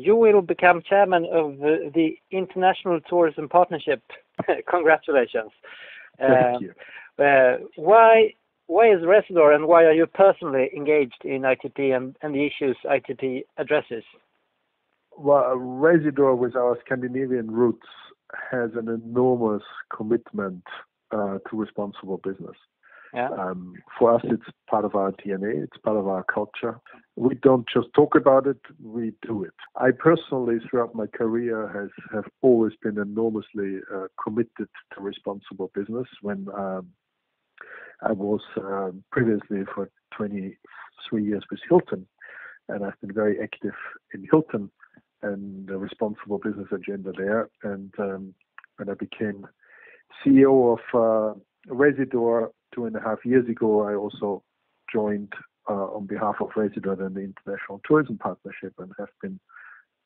You will become chairman of the International Tourism Partnership. Congratulations. Thank you. Why is Rezidor and why are you personally engaged in ITP and the issues ITP addresses? Well, Rezidor, with our Scandinavian roots, has an enormous commitment to responsible business. Yeah. For us, it's part of our DNA. It's part of our culture. We don't just talk about it, we do it. I personally, throughout my career, have always been enormously committed to responsible business. When I was previously for 23 years with Hilton, and I've been very active in Hilton and the responsible business agenda there. And when I became CEO of Rezidor 2.5 years ago, I also joined on behalf of Rezidor and the International Tourism Partnership and have been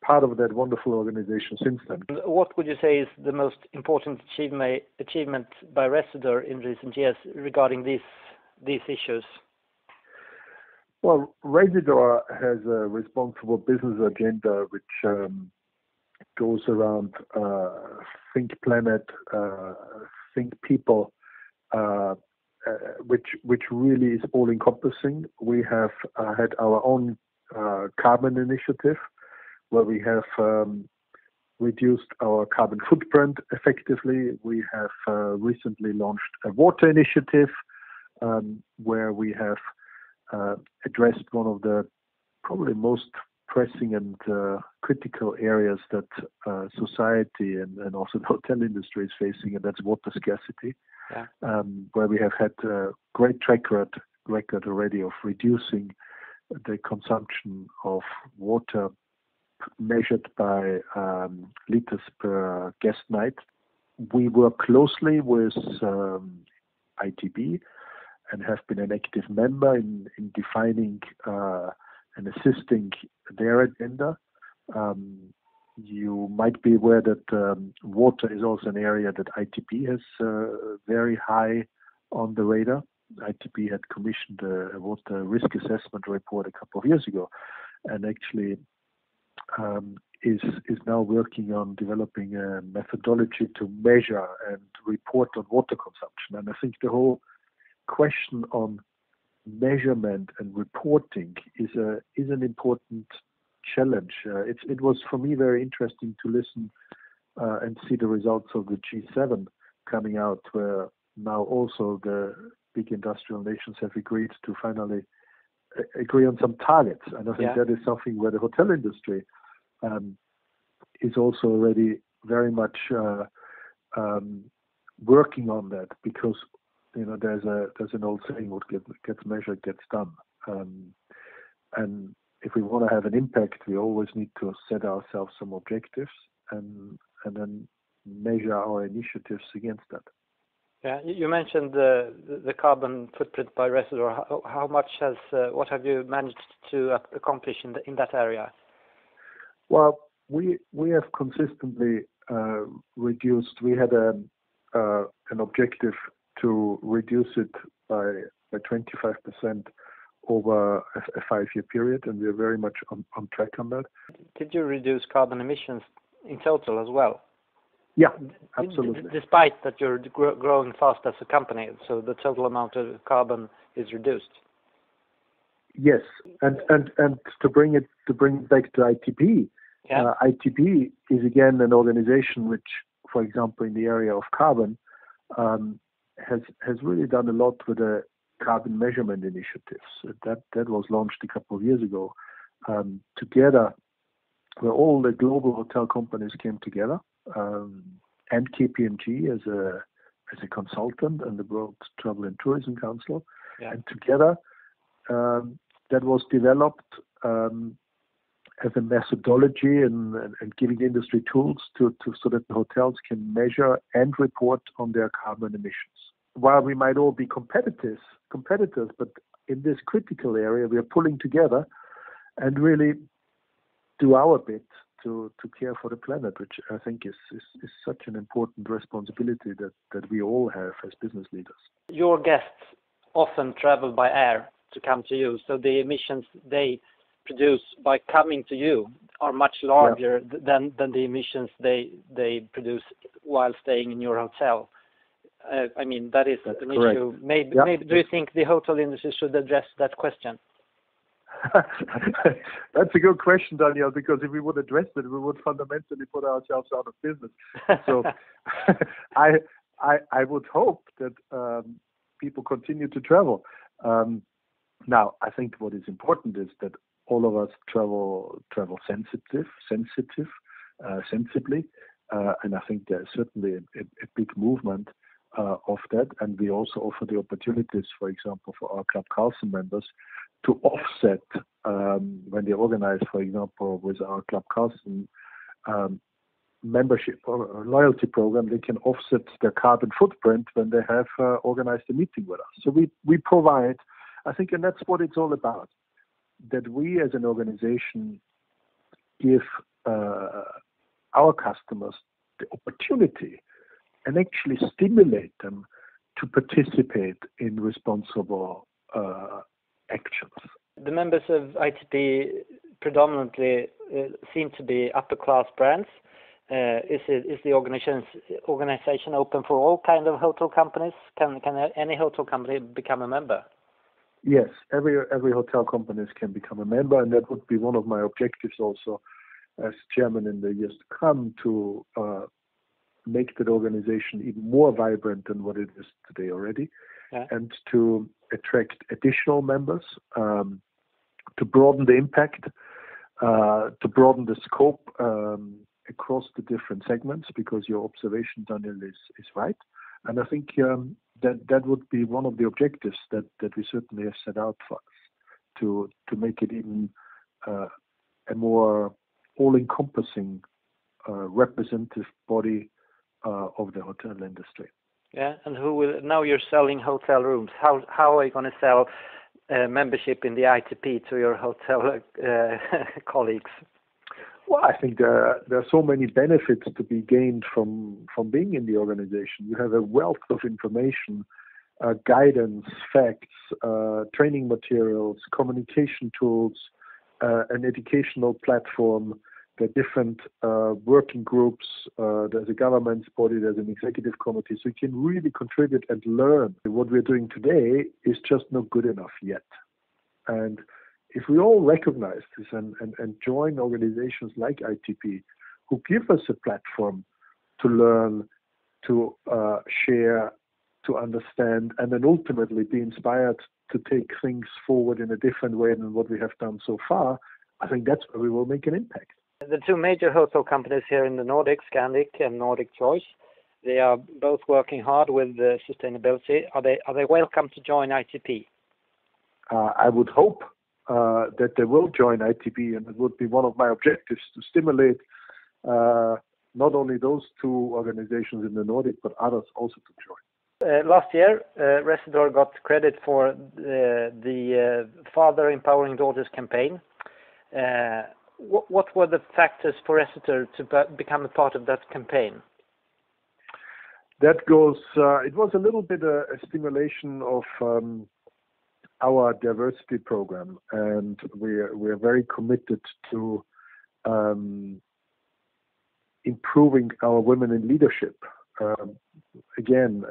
part of that wonderful organization since then. What would you say is the most important achievement by Rezidor in recent years regarding these issues? Well, Rezidor has a responsible business agenda which goes around think planet, think people, which really is all-encompassing. We have had our own carbon initiative where we have reduced our carbon footprint effectively. We have recently launched a water initiative where we have addressed one of the probably most pressing and critical areas that society and also the hotel industry is facing, and that's water scarcity. Yeah. Where we have had a great track record already of reducing the consumption of water measured by liters per guest night. We work closely with ITB and have been an active member in defining and assisting their agenda. You might be aware that water is also an area that ITP has very high on the radar. ITP had commissioned a water risk assessment report a couple of years ago, and actually is now working on developing a methodology to measure and report on water consumption. And I think the whole question on measurement and reporting is an important challenge. It was for me very interesting to listen and see the results of the G7 coming out, where now also the big industrial nations have agreed to finally agree on some targets. And I think that is something where the hotel industry is also already very much working on that, because there's an old saying: what gets measured gets done. And if we want to have an impact, we always need to set ourselves some objectives and then measure our initiatives against that. Yeah, you mentioned the carbon footprint by Rezidor. How much what have you managed to accomplish in that area? Well, we have consistently reduced. We had an objective to reduce it by 25% over a 5-year period, and we are very much on track on that. Did you reduce carbon emissions in total as well? Yeah, absolutely. Despite that you're growing fast as a company, so the total amount of carbon is reduced. Yes, and to bring it back to ITP, ITP is again an organization which, for example, in the area of carbon, has really done a lot with the carbon measurement initiatives. That was launched a couple of years ago, together, where all the global hotel companies came together, and KPMG as a consultant and the World Travel and Tourism Council, and together that was developed as a methodology and giving industry tools to so that the hotels can measure and report on their carbon emissions. While we might all be competitors, but in this critical area, we are pulling together and really do our bit to care for the planet, which I think is such an important responsibility that we all have as business leaders. Your guests often travel by air to come to you, so the emissions they produce by coming to you are much larger than the emissions they produce while staying in your hotel. I mean, that is That's an correct. issue. Maybe do you think the hotel industry should address that question? That's a good question, Daniel, because if we would address it, we would fundamentally put ourselves out of business. So I would hope that people continue to travel. Now, I think what is important is that all of us travel sensibly, and I think there's certainly a big movement of that. And we also offer the opportunities, for example, for our Club Carlsen members to offset when they organize, for example, with our Club Carlsen membership or loyalty program, they can offset their carbon footprint when they have organized a meeting with us. So we provide, I think, and that's what it's all about, that we as an organization give our customers the opportunity and actually stimulate them to participate in responsible actions. The members of ITP predominantly seem to be upper class brands. Is the organization open for all kind of hotel companies? Can any hotel company become a member? Yes, every hotel company can become a member, and that would be one of my objectives also as chairman in the years to come, to make that organization even more vibrant than what it is today already, and to attract additional members, to broaden the impact, to broaden the scope across the different segments, because your observation, Daniel, is right. And I think that would be one of the objectives that we certainly have set out for us, to make it even a more all-encompassing representative body of the hotel industry. Yeah, and who will, now you're selling hotel rooms, how are you going to sell membership in the ITP to your hotel colleagues? Well, I think there are so many benefits to be gained from being in the organization. You have a wealth of information, guidance, facts, training materials, communication tools, an educational platform. There are different working groups. There's a governance body, there's an executive committee. So you can really contribute and learn. What we're doing today is just not good enough yet. And if we all recognize this and join organizations like ITP, who give us a platform to learn, to share, to understand, and then ultimately be inspired to take things forward in a different way than what we have done so far, I think that's where we will make an impact. The two major hotel companies here in the Nordics, Scandic and Nordic Choice, they are both working hard with sustainability. Are they welcome to join ITP? I would hope that they will join ITP, and it would be one of my objectives to stimulate not only those two organizations in the Nordic, but others also to join. Last year, Rezidor got credit for the Father Empowering Daughters campaign. What were the factors for Rezidor to become a part of that campaign? That goes. It was a little bit a stimulation of our diversity program, and we're very committed to improving our women in leadership. Again,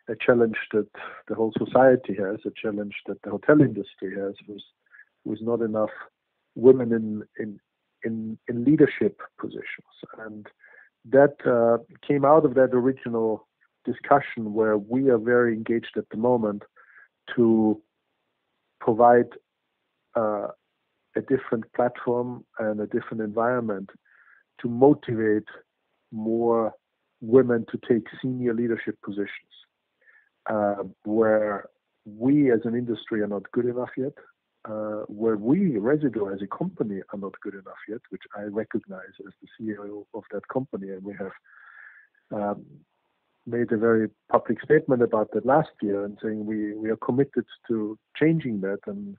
a challenge that the whole society has, a challenge that the hotel industry has, was not enough women in leadership positions, and that came out of that original discussion, where we are very engaged at the moment to provide a different platform and a different environment to motivate more women to take senior leadership positions, where we as an industry are not good enough yet, where we, Rezidor as a company, are not good enough yet, which I recognize as the CEO of that company, and we have made a very public statement about that last year, and saying we are committed to changing that and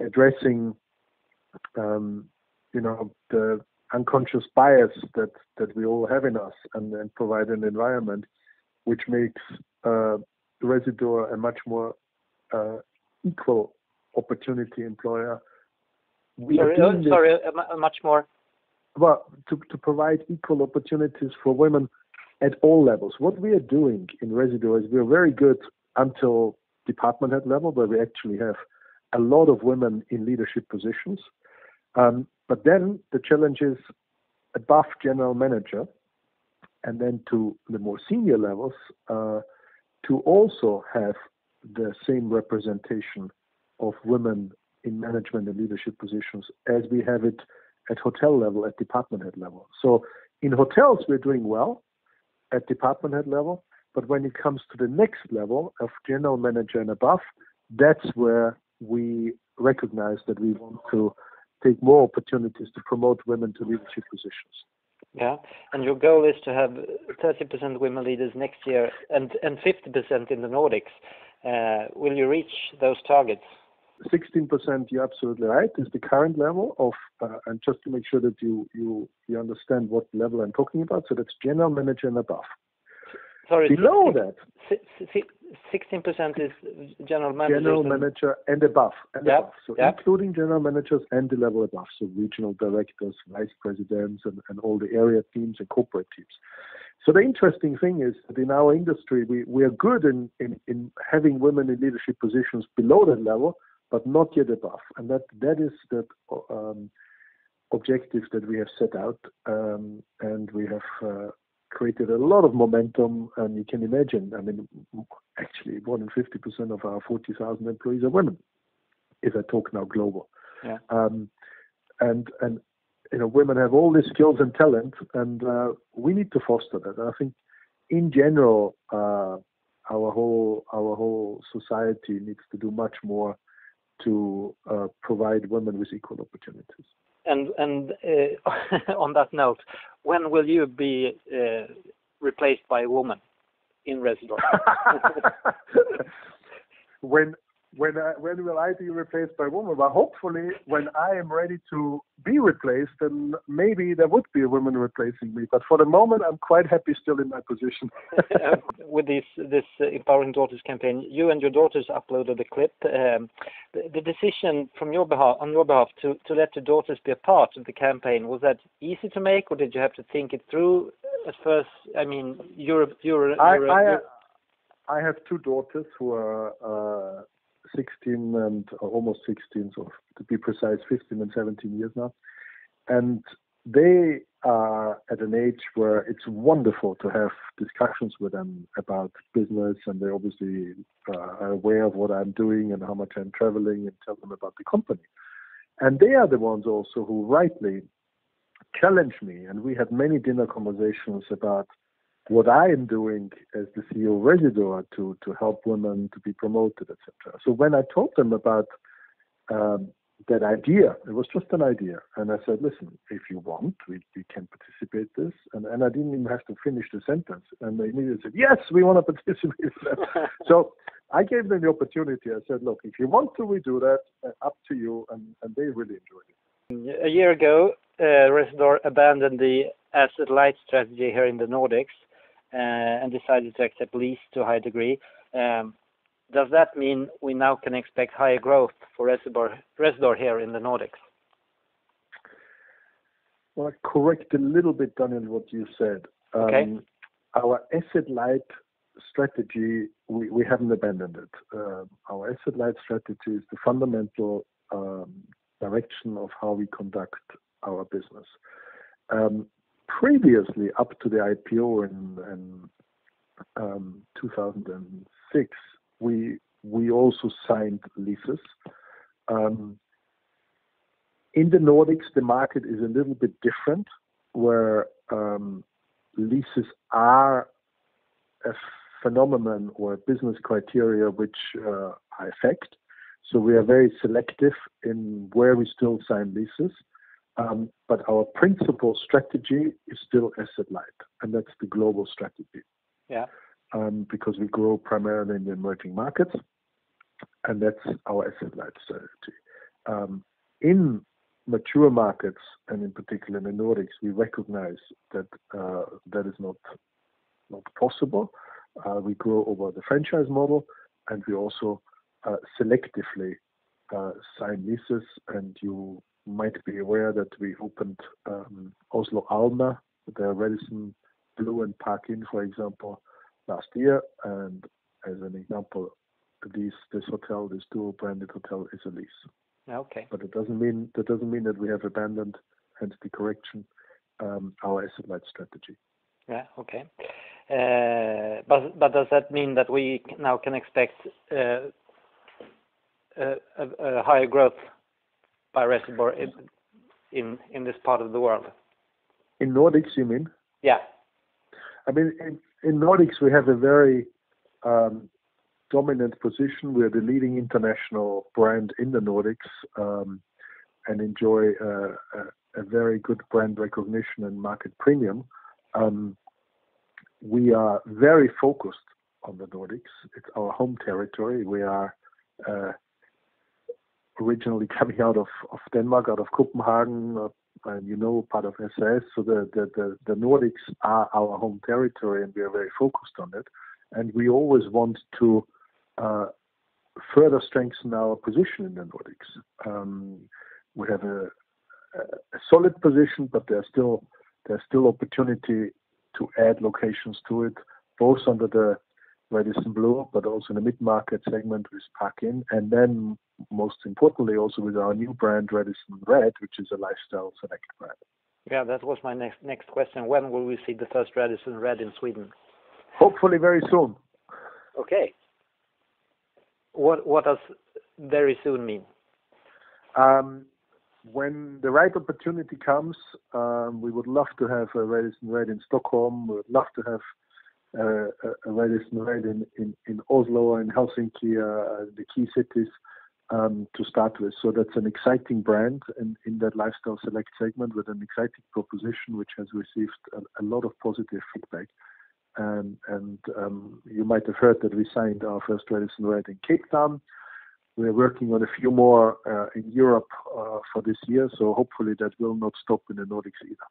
addressing the unconscious bias that we all have in us, and provide an environment which makes Rezidor a much more equal opportunity employer Much more. Well, to provide equal opportunities for women at all levels. What we are doing in Rezidor is we are very good until department head level, where we actually have a lot of women in leadership positions. But then the challenge is above general manager, and then to the more senior levels, to also have the same representation of women in management and leadership positions as we have it at hotel level, at department head level. So in hotels, we're doing well at department head level, but when it comes to the next level of general manager and above, that's where we recognize that we want to take more opportunities to promote women to leadership positions. Yeah, and your goal is to have 30% women leaders next year and 50% in the Nordics. Will you reach those targets? 16%, you're absolutely right, is the current level of, and just to make sure that you understand what level I'm talking about, so that's general manager and above. Sorry, below that, 16% is general manager. General manager and above. Above. So including general managers and the level above, so regional directors, vice presidents, and all the area teams and corporate teams. So the interesting thing is that in our industry, we are good in having women in leadership positions below that level, but not yet above. And that is the objective that we have set out, and we have created a lot of momentum. And you can imagine, I mean, actually more than 50% of our 40,000 employees are women, if I talk now global. Yeah. And you know, women have all these skills and talent, and we need to foster that. And I think in general, our whole society needs to do much more to provide women with equal opportunities. And on that note, when will you be replaced by a woman in Rezidor? When will I be replaced by a woman? Well, hopefully, when I am ready to be replaced, then maybe there would be a woman replacing me. But for the moment, I'm quite happy still in my position. With this Empowering Daughters campaign, you and your daughters uploaded a clip. The decision from your behalf, on your behalf, to let your daughters be a part of the campaign, was that easy to make, or did you have to think it through at first? I mean, I have two daughters who are 16 and almost 16, so to be precise, 15 and 17 years now. And they are at an age where it's wonderful to have discussions with them about business, and they obviously are aware of what I'm doing and how much I'm traveling, and tell them about the company. And they are the ones also who rightly challenge me, and we had many dinner conversations about what I am doing as the CEO of Rezidor to help women to be promoted, etc. So when I told them about that idea, it was just an idea, and I said, listen, if you want, we can participate this, and I didn't even have to finish the sentence, and they immediately said, yes, we want to participate. So I gave them the opportunity. I said, look, if you want to, we do that, up to you, and they really enjoyed it. A year ago, Rezidor abandoned the asset-light strategy here in the Nordics, and decided to accept lease to a high degree. Does that mean we now can expect higher growth for Rezidor here in the Nordics? Well, I correct a little bit, Daniel, what you said. Okay. Our asset-light strategy, we haven't abandoned it. Our asset-light strategy is the fundamental direction of how we conduct our business. Previously, up to the IPO in 2006, we also signed leases. In the Nordics, the market is a little bit different, where leases are a phenomenon or a business criteria which are effect. So we are very selective in where we still sign leases. But our principal strategy is still asset light, and that's the global strategy. Yeah. Because we grow primarily in the emerging markets, and that's our asset light strategy. In mature markets, and in particular in the Nordics, we recognize that that is not possible. We grow over the franchise model, and we also selectively sign leases, and you might be aware that we opened Oslo Alna, the Radisson Blue and Park Inn, for example, last year. And as an example, this hotel, this dual branded hotel, is a lease. Okay. But that doesn't mean that we have abandoned, hence the correction, our asset light strategy. Yeah. Okay. But does that mean that we now can expect a higher growth by Rezidor in this part of the world? In Nordics, you mean? Yeah. I mean, in Nordics, we have a very dominant position. We are the leading international brand in the Nordics, and enjoy a very good brand recognition and market premium. We are very focused on the Nordics. It's our home territory. We are originally coming out of Denmark, out of Copenhagen, and part of SAS. So the Nordics are our home territory, and we are very focused on it. And we always want to further strengthen our position in the Nordics. We have a solid position, but there's still opportunity to add locations to it, both under the Radisson Blue, but also in the mid-market segment with Park Inn, and then most importantly also with our new brand Radisson Red, which is a lifestyle select brand. Yeah, that was my next question. When will we see the first Radisson Red in Sweden? Hopefully very soon. Okay. What does very soon mean? When the right opportunity comes, we would love to have a Radisson Red in Stockholm. We would love to have a Radisson Red in Oslo and Helsinki, the key cities, to start with. So that's an exciting brand in that lifestyle select segment with an exciting proposition which has received a lot of positive feedback. And you might have heard that we signed our first Radisson Red in Cape Town. We're working on a few more in Europe for this year, so hopefully that will not stop in the Nordics either.